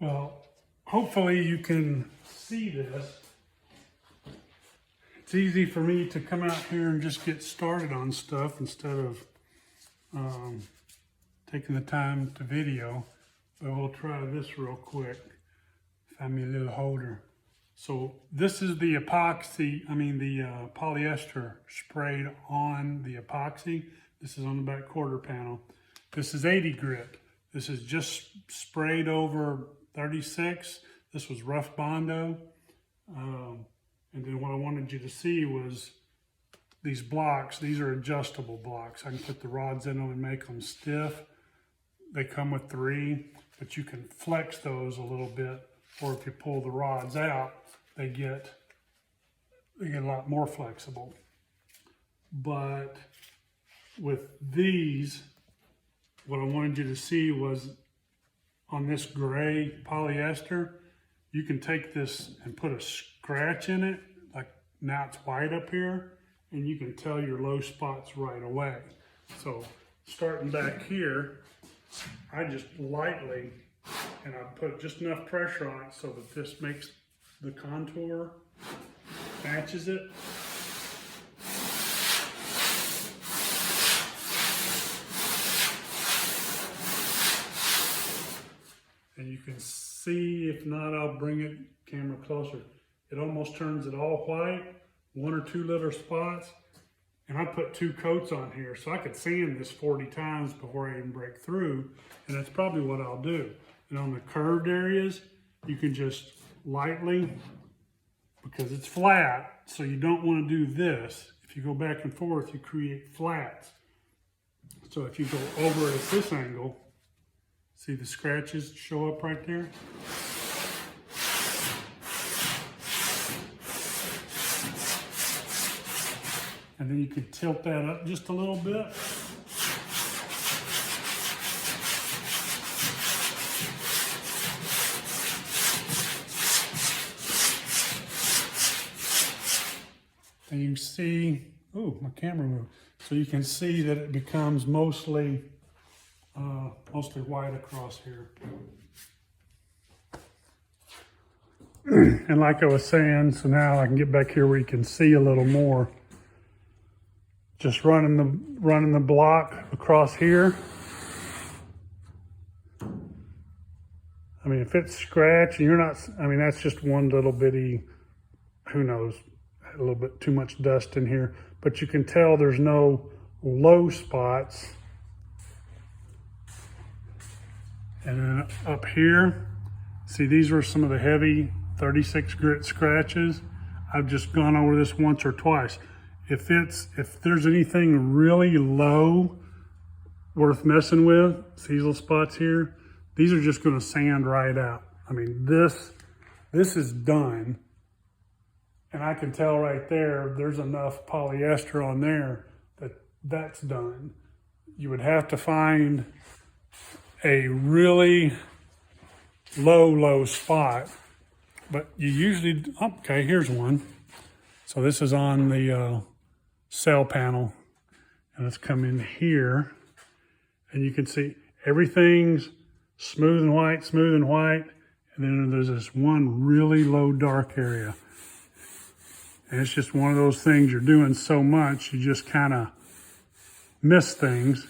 Well, hopefully you can see this. It's easy for me to come out here and just get started on stuff instead of taking the time to video. So we'll try this real quick. Find me a little holder. So this is the epoxy, the polyester sprayed on the epoxy. This is on the back quarter panel. This is 80 grit. This is just sprayed over 36. This was rough Bondo. And then what I wanted you to see was these blocks. These are adjustable blocks. I can put the rods in them and make them stiff. They come with 3, but you can flex those a little bit. Or if you pull the rods out, they get a lot more flexible. But with these, what I wanted you to see was on this gray polyester, you can take this and put a scratch in it, like now it's white up here, and you can tell your low spots right away. So starting back here, I just lightly, and I put just enough pressure on it so that this makes the contour, matches it. And you can see, if not, I'll bring it camera closer. It almost turns it all white, 1 or 2 little spots. And I put 2 coats on here, so I could sand this 40 times before I even break through. And that's probably what I'll do. And on the curved areas, you can just lightly, because it's flat, so you don't want to do this. If you go back and forth, you create flats. So if you go over it at this angle, see the scratches show up right there? And then you can tilt that up just a little bit. And you can see, ooh, my camera moved. So you can see that it becomes mostly white across here. And like I was saying, so now I can get back here where you can see a little more. Just running the block across here. I mean, if it's scratched and you're not, that's just one little bitty, who knows, a little bit too much dust in here, but you can tell there's no low spots. And then up here, see, these were some of the heavy 36 grit scratches. I've just gone over this once or twice. If there's anything really low worth messing with, see these little spots here, these are just gonna sand right out. I mean, this is done. And I can tell right there's enough polyester on there that's done. You would have to find a really low spot, but you usually, okay, here's one. So this is on the cell panel, and let's come in here, and you can see everything's smooth and white, and then there's this one really low dark area. And it's just one of those things, you're doing so much, you just kind of miss things.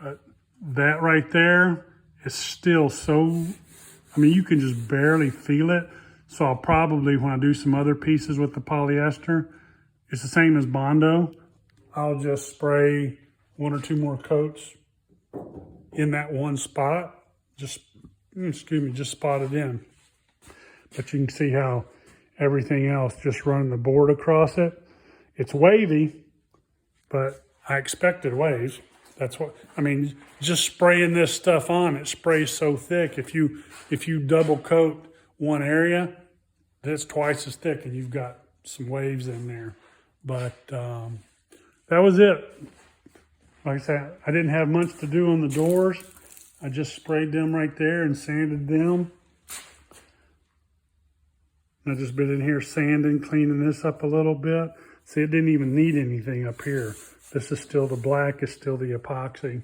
But that right there is still so, you can just barely feel it. So I'll probably, when I do some other pieces with the polyester, it's the same as Bondo. I'll just spray 1 or 2 more coats in that one spot. Just spot it in. But you can see how everything else, just running the board across it. It's wavy, but I expected waves. That's what, just spraying this stuff on, it sprays so thick. If you double coat one area, that's twice as thick and you've got some waves in there. But that was it. Like I said, I didn't have much to do on the doors. I just sprayed them right there and sanded them. I've just been in here sanding, cleaning this up a little bit. See, it didn't even need anything up here. This is still the black, it's still the epoxy.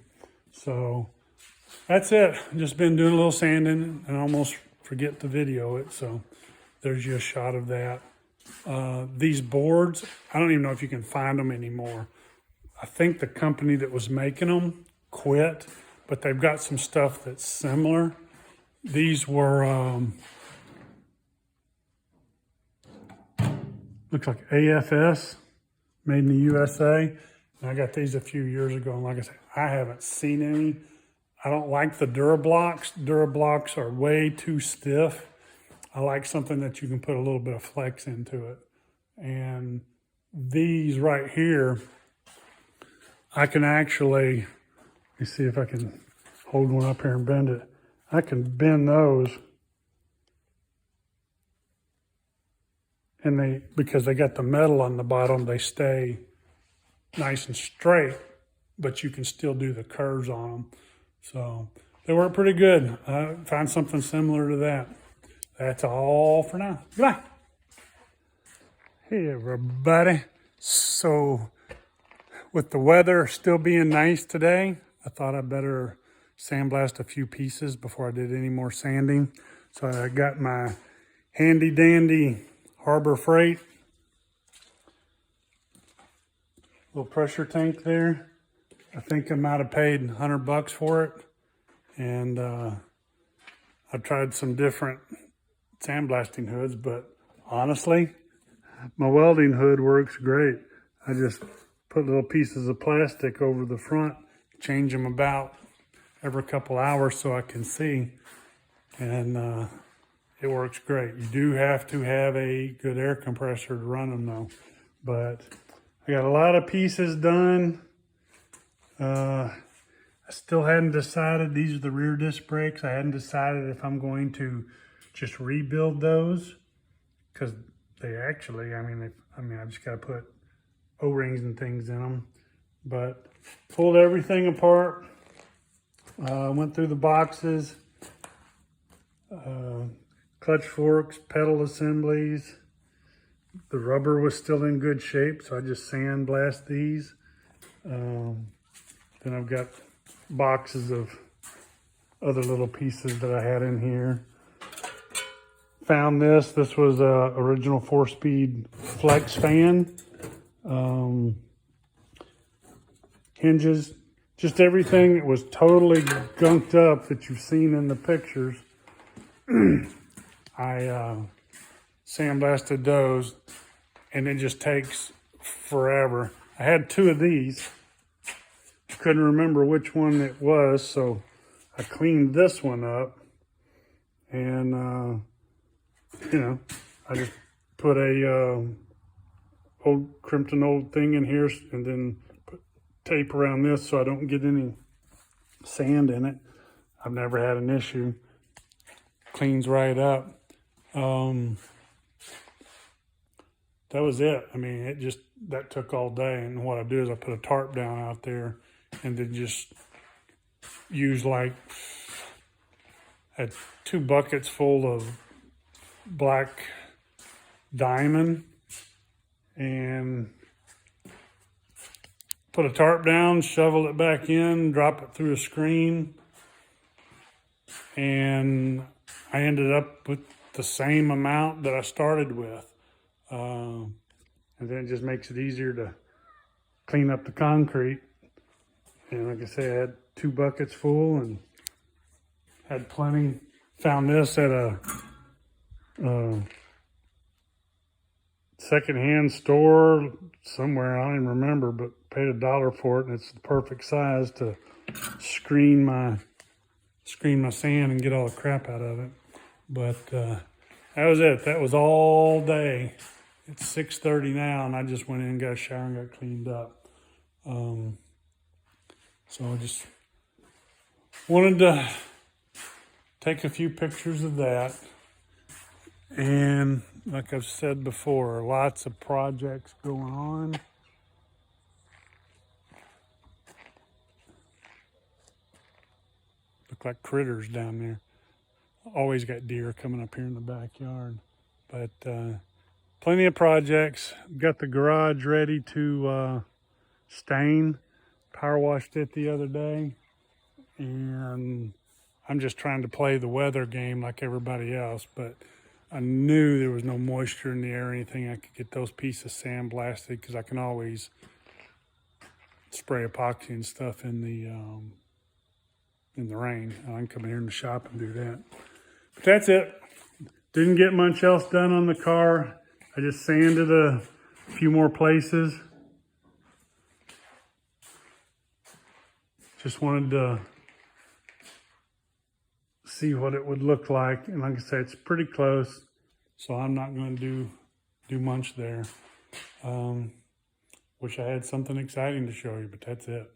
So that's it. Just been doing a little sanding and almost forget to video it. So there's you a shot of that. These boards, I don't even know if you can find them anymore. I think the company that was making them quit, but they've got some stuff that's similar. These were, looks like AFS, made in the USA. And I got these a few years ago, and like I said, I haven't seen any. I don't like the Durablocks. Durablocks are way too stiff. I like something that you can put a little bit of flex into it. And these right here, I can actually, let me see if I can hold one up here and bend it. I can bend those. And because they got the metal on the bottom, they stay nice and straight, but you can still do the curves on them. So they work pretty good. Find something similar to that. That's all for now. Goodbye. Hey everybody. So with the weather still being nice today, I thought I'd better sandblast a few pieces before I did any more sanding. So I got my handy dandy Harbor Freight little pressure tank there. I think I might have paid $100 for it. And I've tried some different sandblasting hoods, but honestly, my welding hood works great. I just put little pieces of plastic over the front, change them about every couple hours so I can see, and it works great. You do have to have a good air compressor to run them though. But I got a lot of pieces done. I still hadn't decided. These are the rear disc brakes. I hadn't decided if I'm going to just rebuild those, because they actually, I just got to put O-rings and things in them. But pulled everything apart. Went through the boxes, clutch forks, pedal assemblies. The rubber was still in good shape, so I just sandblast these. Then I've got boxes of other little pieces that I had in here. Found this. This was a original 4-speed flex fan. Hinges. Just everything that was totally gunked up that you've seen in the pictures. I sandblasted those, and it just takes forever. I had 2 of these. Couldn't remember which one it was, so I cleaned this one up, and I just put a old Crimpton old thing in here, and then put tape around this so I don't get any sand in it. I've never had an issue. Cleans right up. That was it. I mean, that took all day. And what I do is I put a tarp down out there, and then just use had 2 buckets full of black diamond, and put a tarp down, shovel it back in, drop it through a screen, and I ended up with the same amount that I started with. And then it just makes it easier to clean up the concrete. And like I said, I had 2 buckets full and had plenty. Found this at a secondhand store somewhere, I don't even remember, but paid $1 for it, and it's the perfect size to screen my sand and get all the crap out of it. But that was it. That was all day. It's 6:30 now, and I just went in and got a shower and got cleaned up. So I just wanted to take a few pictures of that. And like I've said before, lots of projects going on. Look like critters down there. Always got deer coming up here in the backyard. But plenty of projects. Got the garage ready to stain. Power washed it the other day. And I'm just trying to play the weather game like everybody else, but I knew there was no moisture in the air or anything. I could get those pieces sandblasted because I can always spray epoxy and stuff in the rain. I can come here in the shop and do that. But that's it. Didn't get much else done on the car. I just sanded a few more places. Just wanted to see what it would look like. And like I said, it's pretty close. So I'm not going to do much there. Wish I had something exciting to show you, but that's it.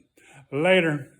Later.